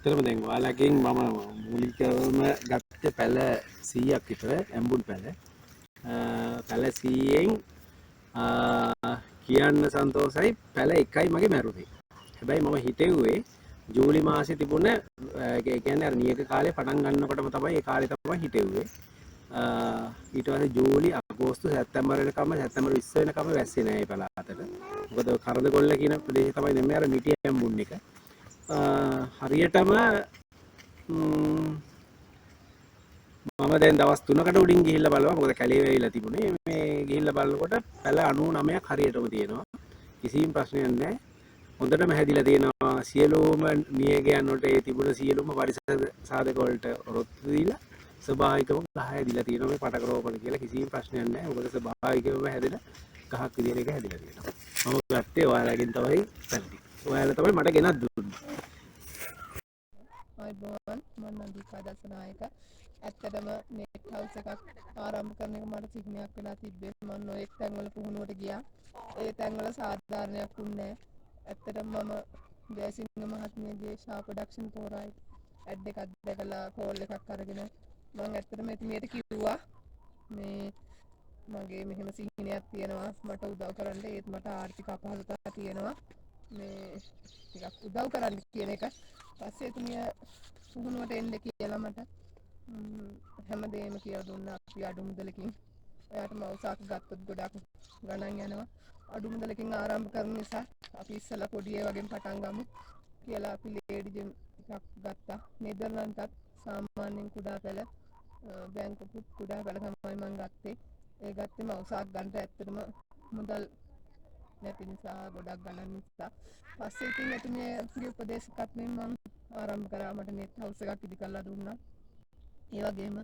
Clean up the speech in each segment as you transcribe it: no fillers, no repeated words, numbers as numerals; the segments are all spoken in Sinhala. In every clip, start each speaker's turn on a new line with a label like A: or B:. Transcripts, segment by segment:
A: ඇත්තටම දැන් ඔයාලගෙන් මම මූලිකවම ගත්ත පැල 100ක් විතර ඇඹුල් පැල. පැල 100න් කියන්න සන්තෝසයි පැල එකයි මගේ මැරුණේ. හැබැයි මම හිතෙව්වේ ජූලි මාසේ තිබුණ ඒ කියන්නේ අර නියක කාලේ පටන් ගන්නකොටම තමයි ඒ කාලේ තමයි හිතෙව්වේ. ඊට පස්සේ ජූලි අගෝස්තු සැප්තැම්බර් වෙනකම් සැප්තැම්බර් 20 වෙනකම් වැස්සේ නෑ මේ පළාතට. මොකද කරදගොල්ල කියන ප්‍රදේශය තමයි නෙමෙයි අර මිටි ඇඹුන් එක. හරියටම මම දැන් දවස් 3කට උඩින් ගිහිල්ලා බලනවා. මොකද කැලේ වෙයිලා තිබුණේ. මේ ගිහිල්ලා බලනකොට පැල 99ක් හරියටම තියෙනවා. කිසිම ප්‍රශ්නයක් නැහැ. හොඳටම හැදිලා තියෙනවා. සියලුම නියගයන් වලට ඒ තිබුණ සියලුම පරිසර සාධක වලට ඔරොත්තු දීලා ස්වභාවිකව ගහ හැදිලා තියෙනවා. මේ පටක රෝපණ කියලා කිසිම ප්‍රශ්නයක් නැහැ. මොකද ස්වභාවිකවම හැදෙන ගහක් විදිහට ඒක හැදිලා තියෙනවා. මම ගත්තේ ඔයාලගෙන් තමයි පැලටි. ඔයාලා තමයි මට ගෙනත් දුන්නේ.
B: අයිබෝන් මම නන්දිකා දසනායක. ඇත්තටම නෙට් හවුස් එකක් ආරම්භ කරන එක මට සිහිනයක් වෙලා තිබ්බේ. මම නොඑක් තැන්වල පුහුණුවට ගියා. ඒ තැන්වල සාධාරණයක් වුණේ නැහැ. ඇත්තටම මම ජයසිංහ මහත්මියගේ ෂා ප්‍රොඩක්ෂන් තෝරායි ඇඩ් එකක් දැකලා කෝල් එකක් අරගෙන මම ඇත්තටම එතුමියට කිව්වා මේ මගේ මෙහෙම සිහිනයක් තියෙනවා මට උදව් කරන්න. ඒත් මට ආර්ථික අපහසුතාවයක් තියෙනවා. මේ ටිකක් උදව් කරන්න කියන එක. පස්සේ එතුමිය පුහුණුවට එන්න කියලා මට හැමදේම කියලා දුන්නා. අපි අඩු මුදලකින් ඔයාට මවුසාක් ගත්තොත් ගොඩක් ගණන් යනවා. අඩු මුදලකින් ආරම්භ කරන නිසා අපි ඉස්සලා පොඩි ඒ වගේම පටන් ගමු කියලා අපි ලේඩි ජිම් එකක් ගත්තා. නෙදර්ලන්තත් සාමාන්‍යයෙන් කුඩා පැල බැංකුත් කුඩා පැල තමයි මම ගත්තේ. ඒ ගත්තේ මවුසාක් ගන්න ඇත්තටම මුදල් නැති නිසා ගොඩක් ගණන් නිසා. පස්සේ ඉතින් එතුමියගේ උපදේශකත්වයෙන් මම ආරම්භ කරා. මට නෙට් හවුස් එකක් ඉදි කරලා දුන්නා. ඒ වගේම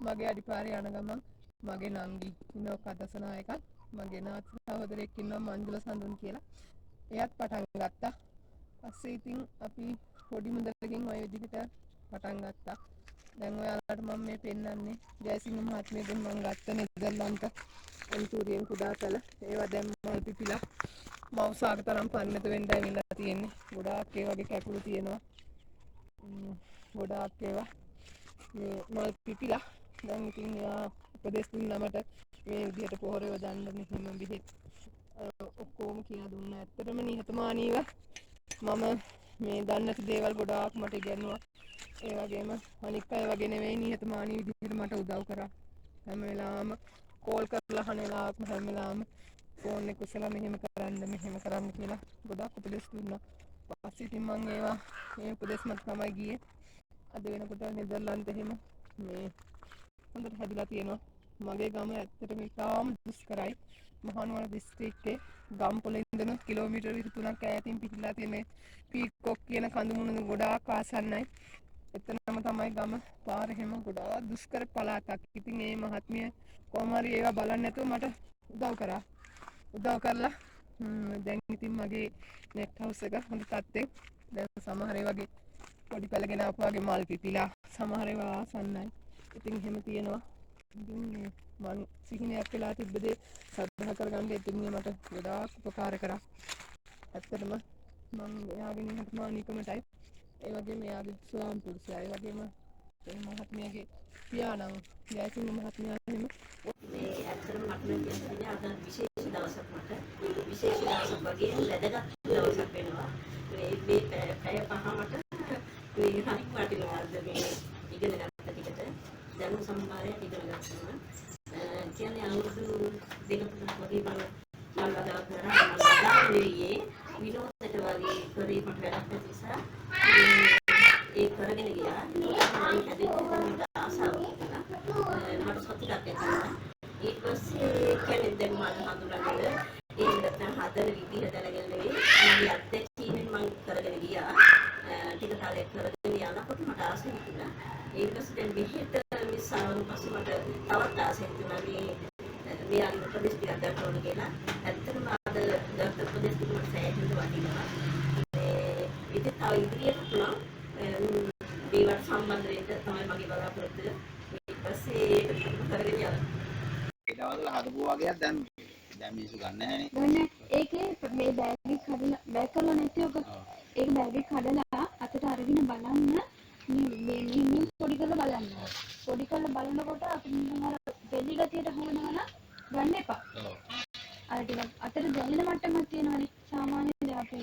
B: මගේ අඩිපාරේ යන ගමන් මගේ නංගි විනෝක දසනායක මගේ නාත් සහෝදරයෙක් ඉන්නවා මංජුල සඳුන් කියලා. එයාත් පටන් ගත්තා. පස්සේ ඉතින් අපි පොඩි මුදලකින් ওই විදිහට පටන් ගත්තා. දැන් ඔයාලට මම මේ පෙන්නන්නේ ජයසිංහ මහත්මියගෙන් මම ගත්ත නෙදර්ලන්ත එන්ටූරියම් කුඩා පැල. ඒවා දැන් මල් පිපිලා මවුසාක තරම් පරිණත වෙන්න ඇවිල්ලා තියෙන්නේ. ගොඩාක් ඒ වගේ කැකුළු තියෙනවා. ගොඩාක් ඒවා මේ මල් පිපිලා දැන් ඉතින් එයා උපදෙස් දුන්නා මට මේ විදිහට පොහොර යොදන්න මෙහෙම බෙහෙත් ඔක්කොම කියලා දුන්නා. ඇත්තටම නිහතමානීව මම මේ දන්නේ නැති දේවල් ගොඩාක් මට ඉගෙනුවා. ඒ වගේම අනික් අය වගේ නෙවෙයි නිහතමානී විදිහට මට උදව් කරා. හැම වෙලාවම කෝල් කරලා අහන වෙලාවකම හැම වෙලාවම ෆෝන් එක උස්සලා මෙහෙම කරන්න කියලා ගොඩාක් උපදෙස් දුන්නා. පස්සේ ඉතින් මම ඒවා මේ උපදෙස් මත තමයි ගියේ. අද වෙනකොට නෙදර්ලන්ත එහෙම මේ හොඳට හැදිලා තියෙනවා. මගේ ගම ඇත්තටම ඉතාම දුෂ්කරයි. මහනුවර දිස්ත්‍රික්කේ ගම්පොළ ඉඳන් කිලෝමීටර් 3ක් ඈතින් පිටලා තියෙන පීකොක් කියන කඳු මුහුණ ගොඩාක් ආසන්නයි. එතනම තමයි ගම. පාර හැම ගොඩාක් දුෂ්කර පළාතක්. ඉතින් මේ මහත්මිය කොහොම හරි ඒවා බලන්නේ නැතුව මට උදව් කරා. උදව් කරලා දැන් ඉතින් මගේ නෙට් හවුස් එක හොඳ තත්ත්වෙන් දැන් සමහර ඒ වගේ පොඩි පැල ගෙන ආපු වගේ මල් පිපිලා සමහර ඒවා ආසන්නයි. ඉතින් එහෙම තියෙනවා. ඉතින් මං සිහිනයක් වෙලා තිබ්බ දේ සාධන කරගන්න එතුමිය මට ගොඩාක් උපකාර කරා. ඇත්තටම මම එයාගේ නිහතමානීකමටයි ඒ වගේම එයාගේ ස්වාම පුරුෂයා ඒ වගේම ඒ මහත්මියගේ පියාණන් ජයසිංහ මහත්මයා එහෙම
C: මේ ඇත්තටම මට නම් කියන්නේ අද විශේෂ දවසක් මට විශේෂ දවසක් වගේ වැදගත් දවසක් වෙනවා. මේ පැය පහකට මේ හරි වටිනවාද මේ ඉගෙන ගන්න ටිකට දැනුම් සම්භාරය ඉගෙන ගන්නවා. කියන්නේ අවුරුදු දෙක තුනක් වගේ මම වලදා කරා නෙවෙයි විනෝදයට වගේ කරේ මට වැඩක් නැති නිසා ඒ කරගෙන ගියා. මම හැදෙන්න ආසාවක් තිබුණා. මට සතුටක් ඇති වුණා. ඊට පස්සේ කියන්නේ දැන් මම හඳුනගන්න ඒ නැත්නම් හදන විදිහ දැනගෙන නෙවෙයි මගේ අත්දැකීමෙන් මම කරගෙන ගියා. ටික කාලයක් කරගෙන යනකොට මට ආසෙ හිතුණා. ඊට පස්සේ දැන් මෙහෙට මිස්සාවන පස්සේ මට තවත් ආසෙ හිතුණා මේ අනිත් ප්‍රදේශ ටිකක් ගන්න ඕන කියලා. ඇත්තටම අද ගත්ත ප්‍රදේශ ටික මට සෑහෙන්න වටිනවා. ඉතින් තව ඉදිරියට පුළුවන් මේවට සම්බන්ධ වෙන්න තමයි මගේ බලාපොරොත්තුව. ඊට පස්සේ ඒක කරගෙන යනවා.
D: ඒ දවස්වල හදපු වගේක් දැන් මිනිස්සු ගන්න නැහැනේ.
E: ඒකේ මේ බෑග් එක කඩලා බෑග් කරලා නැති ඔක. ඒක බෑග් එක කඩලා අතට අරගෙන බලන්න මේ පොඩි කරලා බලන්න. පොඩි කරලා බලනකොට අපිට නිකන් අර දෙලි ගතියට හොයනවා නම් ගන්න එපා. අර ටිකක් අතට දැනෙන මට්ටමක් තියෙනවනේ. සාමාන්‍යයෙන් අපි